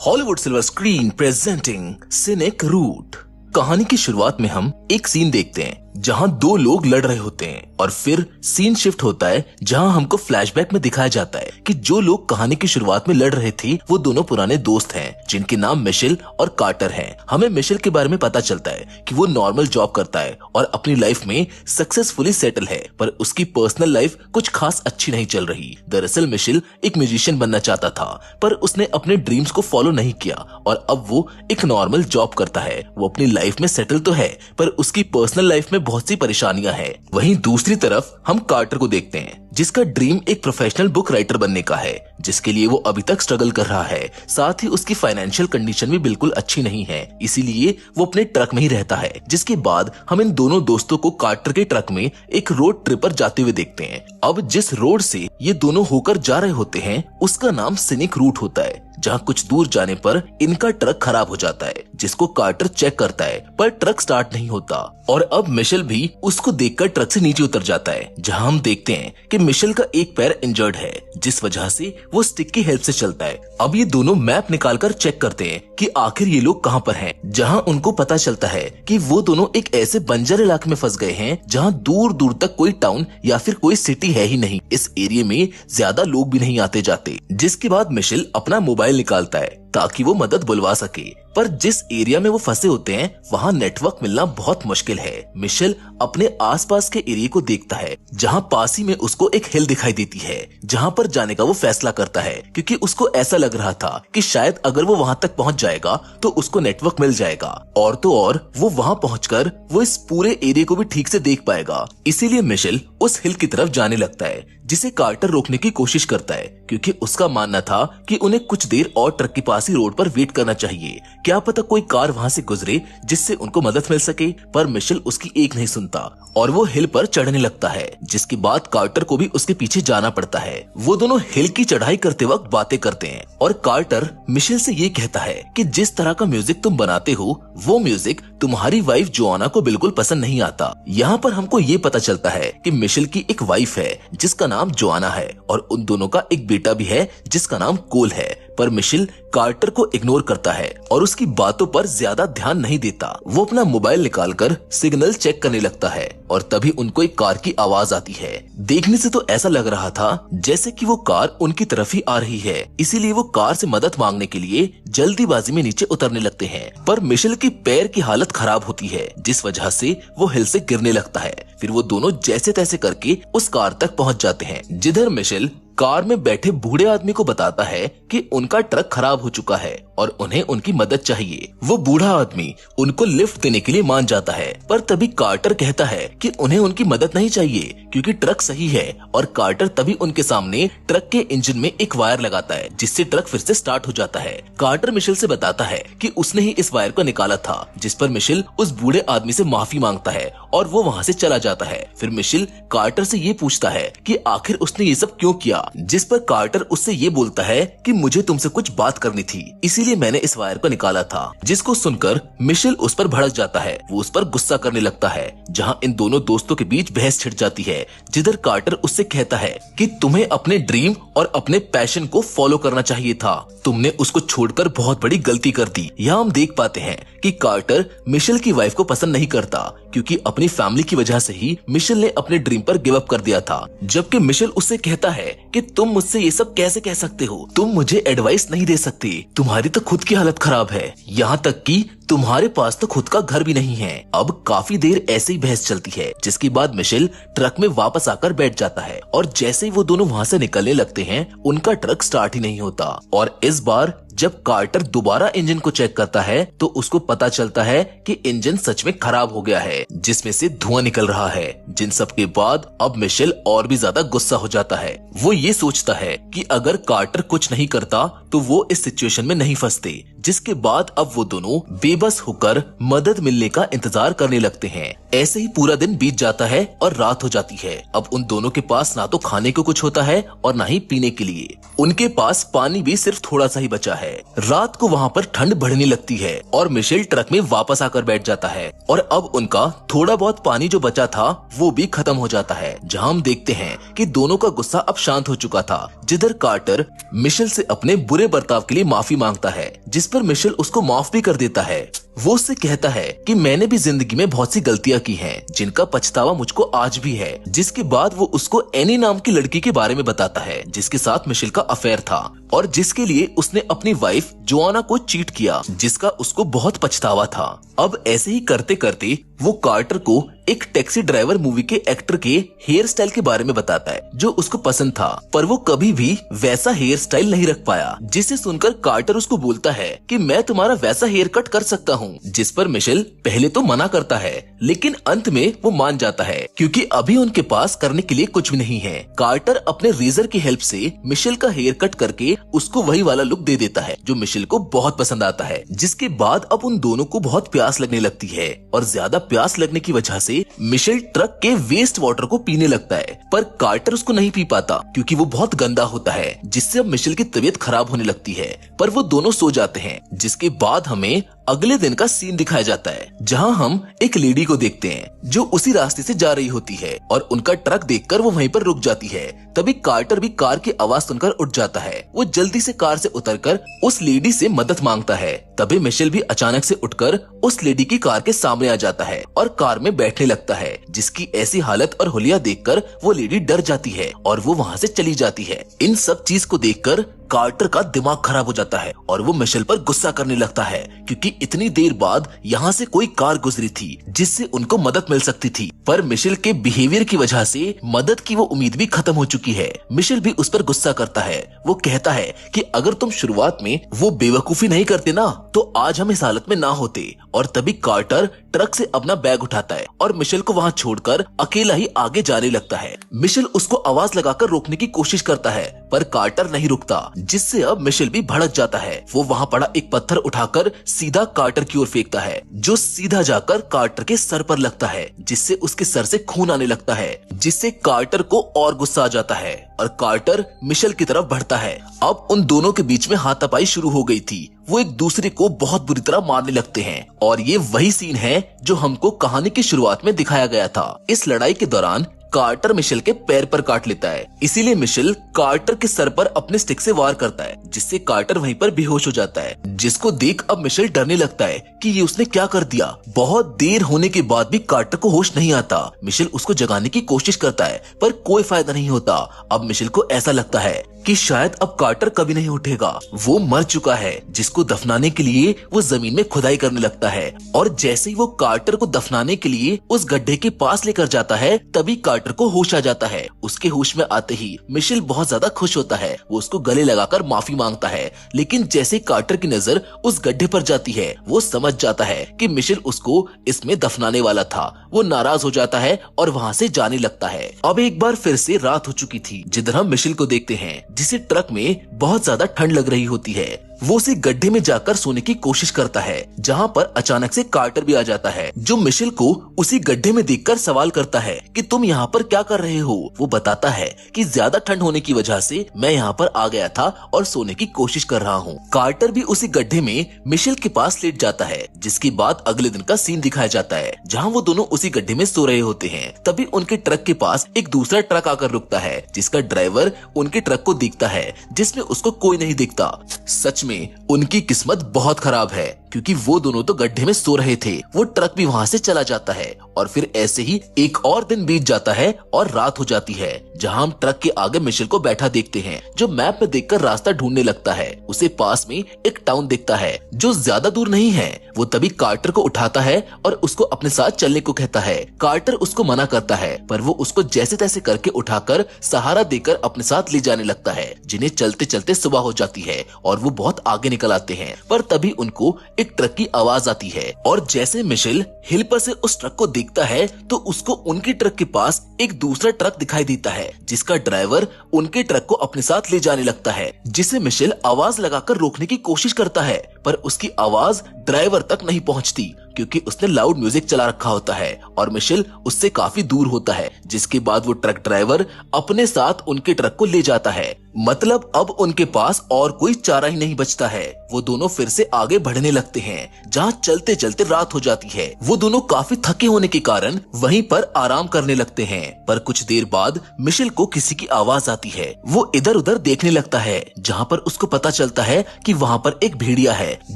Hollywood silver screen presenting scenic route. कहानी की शुरुआत में हम एक सीन देखते हैं जहां दो लोग लड़ रहे होते हैं और फिर सीन शिफ्ट होता है जहां हमको फ्लैशबैक में दिखाया जाता है कि जो लोग कहानी की शुरुआत में लड़ रहे थे वो दोनों पुराने दोस्त हैं जिनके नाम मिशेल और कार्टर हैं। हमें मिशेल के बारे में पता चलता है कि वो नॉर्मल जॉब करता है और अपनी लाइफ में सक्सेसफुली सेटल है, पर उसकी पर्सनल लाइफ कुछ खास अच्छी नहीं चल रही। दरअसल मिशेल एक म्यूजिशियन बनना चाहता था पर उसने अपने ड्रीम्स को फॉलो नहीं किया और अब वो एक नॉर्मल जॉब करता है। वो अपनी लाइफ में सेटल तो है पर उसकी पर्सनल लाइफ में बहुत सी परेशानियां हैं। वहीं दूसरी तरफ हम कार्टर को देखते हैं जिसका ड्रीम एक प्रोफेशनल बुक राइटर बनने का है, जिसके लिए वो अभी तक स्ट्रगल कर रहा है। साथ ही उसकी फाइनेंशियल कंडीशन भी बिल्कुल अच्छी नहीं है, इसीलिए वो अपने ट्रक में ही रहता है। जिसके बाद हम इन दोनों दोस्तों को कार्टर के ट्रक में एक रोड ट्रिप पर जाते हुए देखते हैं। अब जिस रोड से ये दोनों होकर जा रहे होते हैं उसका नाम सिनिक रूट होता है, जहाँ कुछ दूर जाने पर इनका ट्रक खराब हो जाता है, जिसको कार्टर चेक करता है पर ट्रक स्टार्ट नहीं होता। और अब मिशेल भी उसको देखकर ट्रक से नीचे उतर जाता है, जहाँ हम देखते हैं कि मिशेल का एक पैर इंजर्ड है जिस वजह से वो स्टिक की हेल्प से चलता है। अब ये दोनों मैप निकालकर चेक करते हैं कि आखिर ये लोग कहाँ पर हैं, जहाँ उनको पता चलता है कि वो दोनों एक ऐसे बंजर इलाके में फंस गए हैं जहाँ दूर दूर तक कोई टाउन या फिर कोई सिटी है ही नहीं। इस एरिया में ज्यादा लोग भी नहीं आते जाते। जिसके बाद मिशेल अपना मोबाइल निकालता है ताकि वो मदद बुलवा सके, पर जिस एरिया में वो फंसे होते हैं वहाँ नेटवर्क मिलना बहुत मुश्किल है। मिशेल अपने आसपास के एरिया को देखता है जहाँ पास ही में उसको एक हिल दिखाई देती है, जहाँ पर जाने का वो फैसला करता है क्योंकि उसको ऐसा लग रहा था कि शायद अगर वो वहाँ तक पहुँच जाएगा तो उसको नेटवर्क मिल जाएगा और तो और वो वहाँ पहुँचकर वो इस पूरे एरिया को भी ठीक से देख पाएगा। इसीलिए मिशेल उस हिल की तरफ जाने लगता है, जिसे कार्टर रोकने की कोशिश करता है क्योंकि उसका मानना था कि उन्हें कुछ देर और ट्रक के पास ही रोड पर वेट करना चाहिए, क्या पता कोई कार वहाँ से गुजरे जिससे उनको मदद मिल सके। पर मिशेल उसकी एक नहीं सुनता और वो हिल पर चढ़ने लगता है, जिसके बाद कार्टर को भी उसके पीछे जाना पड़ता है। वो दोनों हिल की चढ़ाई करते वक्त बातें करते हैं और कार्टर मिशेल से ये कहता है कि जिस तरह का म्यूजिक तुम बनाते हो वो म्यूजिक तुम्हारी वाइफ जोआना को बिल्कुल पसंद नहीं आता। यहाँ पर हमको ये पता चलता है कि मिशेल की एक वाइफ है जिसका नाम जोआना है और उन दोनों का एक बेटा भी है जिसका नाम कोल है। पर मिशेल कार्टर को इग्नोर करता है और उसकी बातों पर ज्यादा ध्यान नहीं देता। वो अपना मोबाइल निकालकर सिग्नल चेक करने लगता है और तभी उनको एक कार की आवाज आती है। देखने से तो ऐसा लग रहा था जैसे कि वो कार उनकी तरफ ही आ रही है, इसीलिए वो कार से मदद मांगने के लिए जल्दीबाजी में नीचे उतरने लगते हैं। पर मिशेल की पैर की हालत खराब होती है जिस वजह से वो हिल से गिरने लगता है। फिर वो दोनों जैसे तैसे करके उस कार तक पहुंच जाते हैं, जिधर मिशेल कार में बैठे बूढ़े आदमी को बताता है कि उनका ट्रक खराब हो चुका है और उन्हें उनकी मदद चाहिए। वो बूढ़ा आदमी उनको लिफ्ट देने के लिए मान जाता है, पर तभी कार्टर कहता है कि उन्हें उनकी मदद नहीं चाहिए क्योंकि ट्रक सही है। और कार्टर तभी उनके सामने ट्रक के इंजन में एक वायर लगाता है जिससे ट्रक फिर से स्टार्ट हो जाता है। कार्टर मिशेल से बताता है कि उसने ही इस वायर को निकाला था, जिस पर मिशेल उस बूढ़े आदमी से माफी मांगता है और वो वहाँ से चला जाता है। फिर मिशेल कार्टर से ये पूछता है कि आखिर उसने ये सब क्यों किया, जिस पर कार्टर उससे ये बोलता है कि मुझे तुमसे कुछ बात करनी थी, इसीलिए मैंने इस वायर को निकाला था। जिसको सुनकर मिशेल उस पर भड़क जाता है। वो उस पर गुस्सा करने लगता है, जहाँ इन दोनों दोस्तों के बीच बहस छिड़ जाती है, जिधर कार्टर उससे कहता है कि तुम्हें अपने ड्रीम और अपने पैशन को फॉलो करना चाहिए था, तुमने उसको छोड़कर बहुत बड़ी गलती कर दी। यहाँ हम देख पाते हैं कि कार्टर मिशेल की वाइफ को पसंद नहीं करता क्योंकि अपनी फैमिली की वजह से ही मिशेल ने अपने ड्रीम पर गिव अप कर दिया था। जबकि मिशेल उससे कहता है कि तुम मुझसे ये सब कैसे कह सकते हो, तुम मुझे एडवाइस नहीं दे सकते, तुम्हारी तो खुद की हालत खराब है, यहाँ तक कि तुम्हारे पास तो खुद का घर भी नहीं है। अब काफी देर ऐसे ही बहस चलती है, जिसके बाद मिशेल ट्रक में वापस आकर बैठ जाता है और जैसे ही वो दोनों वहाँ से निकलने लगते हैं उनका ट्रक स्टार्ट ही नहीं होता। और इस बार जब कार्टर दोबारा इंजन को चेक करता है तो उसको पता चलता है कि इंजन सच में खराब हो गया है, जिसमें से धुआं निकल रहा है। जिन सब के बाद अब मिशेल और भी ज्यादा गुस्सा हो जाता है। वो ये सोचता है कि अगर कार्टर कुछ नहीं करता तो वो इस सिचुएशन में नहीं फंसते। जिसके बाद अब वो दोनों बेबस होकर मदद मिलने का इंतजार करने लगते हैं। ऐसे ही पूरा दिन बीत जाता है और रात हो जाती है। अब उन दोनों के पास ना तो खाने को कुछ होता है और ना ही पीने के लिए। उनके पास पानी भी सिर्फ थोड़ा सा ही बचा है। रात को वहाँ पर ठंड बढ़ने लगती है और मिशेल ट्रक में वापस आकर बैठ जाता है और अब उनका थोड़ा बहुत पानी जो बचा था वो भी खत्म हो जाता है। जहाँ हम देखते हैं कि दोनों का गुस्सा अब शांत हो चुका था, जिधर कार्टर मिशेल से अपने बुरे बर्ताव के लिए माफी मांगता है, जिस पर मिशेल उसको माफ भी कर देता है। वो उससे कहता है कि मैंने भी जिंदगी में बहुत सी गलतियां की हैं, जिनका पछतावा मुझको आज भी है। जिसके बाद वो उसको एनी नाम की लड़की के बारे में बताता है जिसके साथ मिशेल का अफेयर था और जिसके लिए उसने अपनी वाइफ जोआना को चीट किया, जिसका उसको बहुत पछतावा था। अब ऐसे ही करते करते वो कार्टर को एक टैक्सी ड्राइवर मूवी के एक्टर के हेयर स्टाइल के बारे में बताता है जो उसको पसंद था, पर वो कभी भी वैसा हेयर स्टाइल नहीं रख पाया। जिसे सुनकर कार्टर उसको बोलता है कि मैं तुम्हारा वैसा हेयर कट कर सकता हूँ, जिस पर मिशेल पहले तो मना करता है लेकिन अंत में वो मान जाता है क्योंकि अभी उनके पास करने के लिए कुछ भी नहीं है। कार्टर अपने रेजर की हेल्प से मिशेल का हेयर कट करके उसको वही वाला लुक दे देता है जो मिशेल को बहुत पसंद आता है। जिसके बाद अब उन दोनों को बहुत प्यास लगने लगती है और ज्यादा प्यास लगने की वजह से मिशेल ट्रक के वेस्ट वाटर को पीने लगता है, पर कार्टर उसको नहीं पी पाता क्योंकि वो बहुत गंदा होता है, जिससे अब मिशेल की तबीयत खराब होने लगती है। पर वो दोनों सो जाते हैं। जिसके बाद हमें अगले दिन का सीन दिखाया जाता है जहां हम एक लेडी को देखते हैं जो उसी रास्ते से जा रही होती है और उनका ट्रक देखकर वो वहीं पर रुक जाती है। तभी कार्टर भी कार की आवाज सुनकर उठ जाता है। वो जल्दी से कार से उतरकर उस लेडी से मदद मांगता है। तभी मिशेल भी अचानक से उठकर उस लेडी की कार के सामने आ जाता है और कार में बैठने लगता है, जिसकी ऐसी हालत और हुलिया देखकर वो लेडी डर जाती है और वो वहाँ से चली जाती है। इन सब चीज को देखकर कार्टर का दिमाग खराब हो जाता है और वो मिशेल पर गुस्सा करने लगता है क्योंकि इतनी देर बाद यहाँ से कोई कार गुजरी थी जिससे उनको मदद मिल सकती थी, पर मिशेल के बिहेवियर की वजह से मदद की वो उम्मीद भी खत्म हो चुकी है। मिशेल भी उस पर गुस्सा करता है। वो कहता है कि अगर तुम शुरुआत में वो बेवकूफी नहीं करते ना तो आज हम इस हालत में ना होते। और तभी कार्टर ट्रक से अपना बैग उठाता है और मिशेल को वहाँ छोड़कर अकेला ही आगे जाने लगता है। मिशेल उसको आवाज लगाकर रोकने की कोशिश करता है पर कार्टर नहीं रुकता, जिससे अब मिशेल भी भड़क जाता है। वो वहाँ पड़ा एक पत्थर उठाकर सीधा कार्टर की ओर फेंकता है जो सीधा जाकर कार्टर के सर पर लगता है, जिससे उसके सर से खून आने लगता है, जिससे कार्टर को और गुस्सा आ जाता है और कार्टर मिशेल की तरफ बढ़ता है। अब उन दोनों के बीच में हाथापाई शुरू हो गई थी। वो एक दूसरे को बहुत बुरी तरह मारने लगते हैं और ये वही सीन है जो हमको कहानी की शुरुआत में दिखाया गया था। इस लड़ाई के दौरान कार्टर मिशेल के पैर पर काट लेता है, इसीलिए मिशेल कार्टर के सर पर अपने स्टिक से वार करता है, जिससे कार्टर वहीं पर बेहोश हो जाता है। जिसको देख अब मिशेल डरने लगता है कि ये उसने क्या कर दिया। बहुत देर होने के बाद भी कार्टर को होश नहीं आता। मिशेल उसको जगाने की कोशिश करता है पर कोई फायदा नहीं होता। अब मिशेल को ऐसा लगता है कि शायद अब कार्टर कभी नहीं उठेगा, वो मर चुका है। जिसको दफनाने के लिए वो जमीन में खुदाई करने लगता है और जैसे ही वो कार्टर को दफनाने के लिए उस गड्ढे के पास लेकर जाता है तभी कार्टर को होश आ जाता है। उसके होश में आते ही मिशेल बहुत ज्यादा खुश होता है। वो उसको गले लगाकर माफी मांगता है, लेकिन जैसे कार्टर की नजर उस गड्ढे पर जाती है वो समझ जाता है कि मिशेल उसको इसमें दफनाने वाला था। वो नाराज हो जाता है और वहाँ से जाने लगता है। अब एक बार फिर से रात हो चुकी थी जिधर हम मिशेल को देखते हैं, जिसे ट्रक में बहुत ज्यादा ठंड लग रही होती है। वो उसी गड्ढे में जाकर सोने की कोशिश करता है जहाँ पर अचानक से कार्टर भी आ जाता है जो मिशेल को उसी गड्ढे में देखकर सवाल करता है कि तुम यहाँ पर क्या कर रहे हो। वो बताता है कि ज्यादा ठंड होने की वजह से मैं यहाँ पर आ गया था और सोने की कोशिश कर रहा हूँ। कार्टर भी उसी गड्ढे में मिशेल के पास लेट जाता है, जिसके बाद अगले दिन का सीन दिखाया जाता है जहाँ वो दोनों उसी गड्ढे में सो रहे होते हैं। तभी उनके ट्रक के पास एक दूसरा ट्रक आकर रुकता है, जिसका ड्राइवर उनके ट्रक को देखता है जिसमें उसको कोई नहीं दिखता। सच में उनकी किस्मत बहुत खराब है क्योंकि वो दोनों तो गड्ढे में सो रहे थे। वो ट्रक भी वहाँ से चला जाता है और फिर ऐसे ही एक और दिन बीत जाता है और रात हो जाती है, जहाँ हम ट्रक के आगे मिशेल को बैठा देखते हैं जो मैप में देखकर रास्ता ढूंढने लगता है। उसे पास में एक टाउन दिखता है जो ज्यादा दूर नहीं है। वो तभी कार्टर को उठाता है और उसको अपने साथ चलने को कहता है। कार्टर उसको मना करता है पर वो उसको जैसे तैसे करके उठाकर सहारा देकर अपने साथ ले जाने लगता है। जिन्हें चलते चलते सुबह हो जाती है और वो बहुत आगे निकल आते हैं, पर तभी उनको एक ट्रक की आवाज आती है और जैसे मिशेल हिल पर से उस ट्रक को देखता है तो उसको उनके ट्रक के पास एक दूसरा ट्रक दिखाई देता है, जिसका ड्राइवर उनके ट्रक को अपने साथ ले जाने लगता है। जिसे मिशेल आवाज लगाकर रोकने की कोशिश करता है पर उसकी आवाज ड्राइवर तक नहीं पहुंचती क्योंकि उसने लाउड म्यूजिक चला रखा होता है और मिशेल उससे काफी दूर होता है। जिसके बाद वो ट्रक ड्राइवर अपने साथ उनके ट्रक को ले जाता है। मतलब अब उनके पास और कोई चारा ही नहीं बचता है। वो दोनों फिर से आगे बढ़ने लगते हैं जहाँ चलते चलते रात हो जाती है। वो दोनों काफी थके होने के कारण वहीं पर आराम करने लगते हैं, पर कुछ देर बाद मिशेल को किसी की आवाज आती है। वो इधर उधर देखने लगता है जहाँ पर उसको पता चलता है कि वहाँ पर एक भेड़िया है है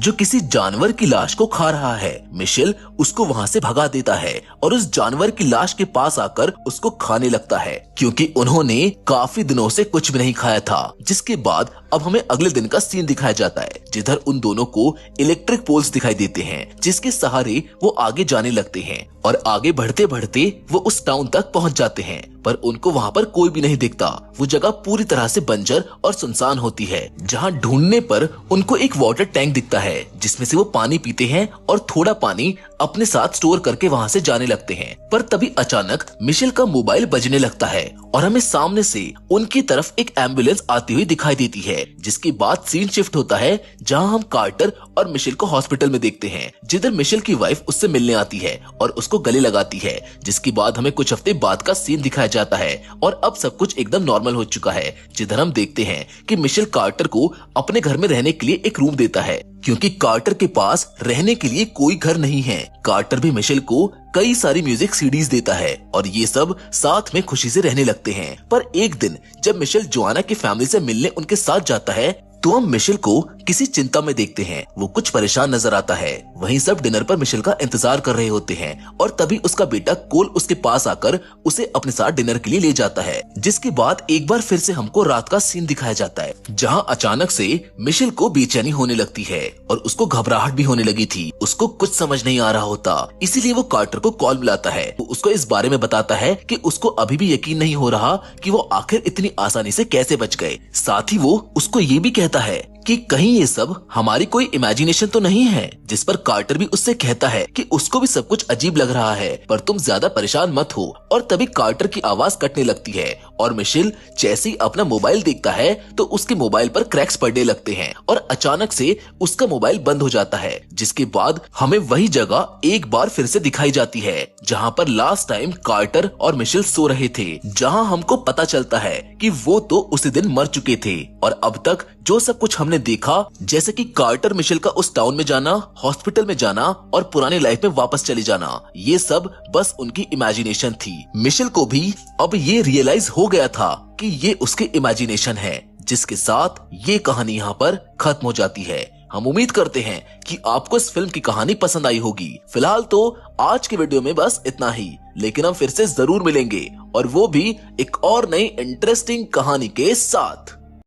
जो किसी जानवर की लाश को खा रहा है। मिशेल उसको वहाँ से भगा देता है और उस जानवर की लाश के पास आकर उसको खाने लगता है, क्योंकि उन्होंने काफी दिनों से कुछ भी नहीं खाया था। जिसके बाद अब हमें अगले दिन का सीन दिखाया जाता है, जिधर उन दोनों को इलेक्ट्रिक पोल्स दिखाई देते हैं, जिसके सहारे वो आगे जाने लगते हैं और आगे बढ़ते बढ़ते वो उस टाउन तक पहुंच जाते हैं। पर उनको वहाँ पर कोई भी नहीं दिखता। वो जगह पूरी तरह से बंजर और सुनसान होती है, जहाँ ढूंढने पर उनको एक वाटर टैंक दिखता है, जिसमें से वो पानी पीते हैं और थोड़ा पानी अपने साथ स्टोर करके वहाँ से जाने लगते हैं। पर तभी अचानक मिशेल का मोबाइल बजने लगता है और हमें सामने से उनकी तरफ एक एम्बुलेंस आती हुई दिखाई देती है। जिसके बाद सीन शिफ्ट होता है, जहाँ हम कार्टर और मिशेल को हॉस्पिटल में देखते हैं, जिधर मिशेल की वाइफ उससे मिलने आती है और उसको गले लगाती है। जिसके बाद हमें कुछ हफ्ते बाद का सीन दिखाया जाता है और अब सब कुछ एकदम नॉर्मल हो चुका है, जिधर हम देखते हैं कि मिशेल कार्टर को अपने घर में रहने के लिए एक रूम देता है, क्योंकि कार्टर के पास रहने के लिए कोई घर नहीं है। कार्टर भी मिशेल को कई सारी म्यूजिक सीडीज देता है और ये सब साथ में खुशी से रहने लगते हैं। पर एक दिन जब मिशेल जोआना की फैमिली से मिलने उनके साथ जाता है, तो हम मिशेल को किसी चिंता में देखते हैं। वो कुछ परेशान नजर आता है। वहीं सब डिनर पर मिशेल का इंतजार कर रहे होते हैं और तभी उसका बेटा कोल उसके पास आकर उसे अपने साथ डिनर के लिए ले जाता है। जिसके बाद एक बार फिर से हमको रात का सीन दिखाया जाता है, जहां अचानक से मिशेल को बेचैनी होने लगती है और उसको घबराहट भी होने लगी थी। उसको कुछ समझ नहीं आ रहा होता, इसीलिए वो कार्टर को कॉल मिलाता है। वो उसको इस बारे में बताता है कि उसको अभी भी यकीन नहीं हो रहा कि वो आखिर इतनी आसानी से कैसे बच गए। साथ ही वो उसको ये भी कहता है कि कहीं ये सब हमारी कोई इमेजिनेशन तो नहीं है। जिस पर कार्टर भी उससे कहता है कि उसको भी सब कुछ अजीब लग रहा है, पर तुम ज्यादा परेशान मत हो। और तभी कार्टर की आवाज कटने लगती है और मिशेल जैसे ही अपना मोबाइल देखता है तो उसके मोबाइल पर क्रैक्स पड़ने लगते हैं और अचानक से उसका मोबाइल बंद हो जाता है। जिसके बाद हमें वही जगह एक बार फिर से दिखाई जाती है, जहाँ पर लास्ट टाइम कार्टर और मिशेल सो रहे थे, जहाँ हमको पता चलता है कि वो तो उसी दिन मर चुके थे। और अब तक जो सब कुछ हमने देखा, जैसे कि कार्टर मिशेल का उस टाउन में जाना, हॉस्पिटल में जाना और पुरानी लाइफ में वापस चले जाना, ये सब बस उनकी इमेजिनेशन थी। मिशेल को भी अब ये रियलाइज हो गया था कि ये उसके इमेजिनेशन है, जिसके साथ ये कहानी यहाँ पर खत्म हो जाती है। हम उम्मीद करते हैं कि आपको इस फिल्म की कहानी पसंद आई होगी। फिलहाल तो आज के वीडियो में बस इतना ही, लेकिन हम फिर से जरूर मिलेंगे और वो भी एक और नई इंटरेस्टिंग कहानी के साथ।